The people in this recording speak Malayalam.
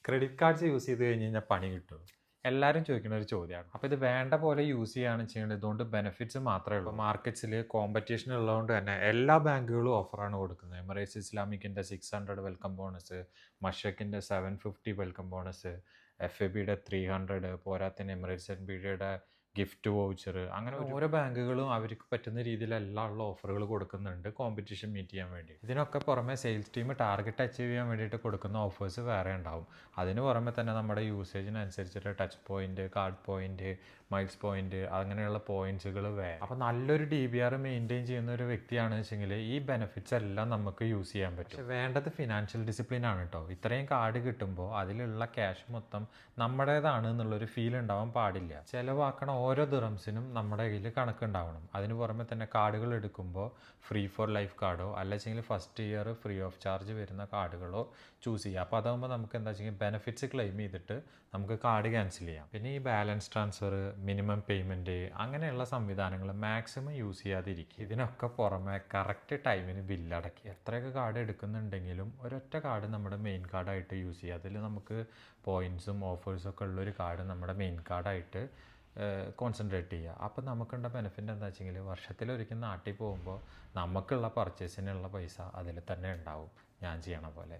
ക്രെഡിറ്റ് കാർഡ്സ് യൂസ് ചെയ്ത് കഴിഞ്ഞ് കഴിഞ്ഞാൽ പണി കിട്ടും. എല്ലാവരും ചോദിക്കുന്ന ഒരു ചോദ്യമാണ്. അപ്പോൾ ഇത് വേണ്ട പോലെ യൂസ് ചെയ്യുകയാണ് ചെയ്യേണ്ടത്. ഇതുകൊണ്ട് ബെനിഫിറ്റ്സ് മാത്രമേ ഉള്ളൂ. മാർക്കറ്റ്സിൽ കോമ്പറ്റീഷൻ ഉള്ളതുകൊണ്ട് തന്നെ എല്ലാ ബാങ്കുകളും ഓഫറാണ് കൊടുക്കുന്നത്. എമിറേറ്റ്സ് ഇസ്ലാമിക്കിൻ്റെ 600 വെൽക്കം ബോണസ്, മഷക്കിൻ്റെ 750 വെൽക്കം ബോണസ്, FABയുടെ 300, പോരാത്തിന് എമിറേറ്റ്സ് NBDയുടെ ഗിഫ്റ്റ് വൗച്ചർ, അങ്ങനെ ഓരോ ബാങ്കുകളും അവർക്ക് പറ്റുന്ന രീതിയിലെല്ലാം ഉള്ള ഓഫറുകൾ കൊടുക്കുന്നുണ്ട് കോമ്പറ്റീഷൻ മീറ്റ് ചെയ്യാൻ വേണ്ടി. ഇതിനൊക്കെ പുറമെ സെയിൽസ് ടീം ടാർഗറ്റ് അച്ചീവ് ചെയ്യാൻ വേണ്ടിയിട്ട് കൊടുക്കുന്ന ഓഫേഴ്സ് വേറെ ഉണ്ടാവും. അതിന് പുറമെ തന്നെ നമ്മുടെ യൂസേജിനനുസരിച്ചിട്ട് touch point, card point, miles point, അങ്ങനെയുള്ള പോയിന്റ്സുകൾ വേറെ. അപ്പോൾ നല്ലൊരു DBR മെയിൻറ്റെയിൻ ചെയ്യുന്ന ഒരു വ്യക്തിയാണെന്ന് വെച്ചെങ്കിൽ ഈ ബെനിഫിറ്റ്സ് എല്ലാം നമുക്ക് യൂസ് ചെയ്യാൻ പറ്റും. പക്ഷേ വേണ്ടത് ഫിനാൻഷ്യൽ ഡിസിപ്ലിൻ ആണ് കേട്ടോ. ഇത്രയും കാർഡ് കിട്ടുമ്പോൾ അതിലുള്ള ക്യാഷ് മൊത്തം നമ്മുടേതാണ് എന്നുള്ളൊരു ഫീൽ ഉണ്ടാവാൻ പാടില്ല. ചിലവാക്കണ ഓരോ ദിറംസിനും നമ്മുടെ കയ്യിൽ കണക്കുണ്ടാവണം. അതിന് പുറമെ തന്നെ കാർഡുകൾ എടുക്കുമ്പോൾ ഫ്രീ ഫോർ ലൈഫ് കാർഡോ അല്ലെങ്കിൽ first year free of charge വരുന്ന കാർഡുകളോ ചൂസ് ചെയ്യുക. അപ്പോൾ അതാകുമ്പോൾ നമുക്ക് എന്താ വെച്ചാൽ ബെനിഫിറ്റ്സ് ക്ലെയിം ചെയ്തിട്ട് നമുക്ക് കാർഡ് ക്യാൻസൽ ചെയ്യാം. പിന്നെ ഈ ബാലൻസ് ട്രാൻസ്ഫർ, മിനിമം പേയ്മെൻറ്റ്, അങ്ങനെയുള്ള സംവിധാനങ്ങൾ മാക്സിമം യൂസ് ചെയ്യാതിരിക്കുക. ഇതിനൊക്കെ പുറമെ കറക്റ്റ് ടൈമിന് ബില്ലടയ്ക്കുക. എത്രയൊക്കെ കാർഡ് എടുക്കുന്നുണ്ടെങ്കിലും ഒരൊറ്റ കാർഡ് നമ്മുടെ മെയിൻ കാർഡായിട്ട് യൂസ് ചെയ്യുക. അതിൽ നമുക്ക് പോയിൻറ്റ്സും ഓഫേഴ്സും ഒക്കെ ഉള്ളൊരു കാർഡ് നമ്മുടെ മെയിൻ കാർഡായിട്ട് കോൺസെൻട്രേറ്റ് ചെയ്യുക. അപ്പോൾ നമുക്കുള്ള ബെനിഫിറ്റ് എന്താ വെച്ചെങ്കിൽ വർഷത്തിലൊരിക്കൽ നാട്ടിൽ പോകുമ്പോൾ നമുക്കുള്ള പർച്ചേസിനുള്ള പൈസ അതിൽ തന്നെ ഉണ്ടാവും, ഞാൻ ചെയ്യണ പോലെ.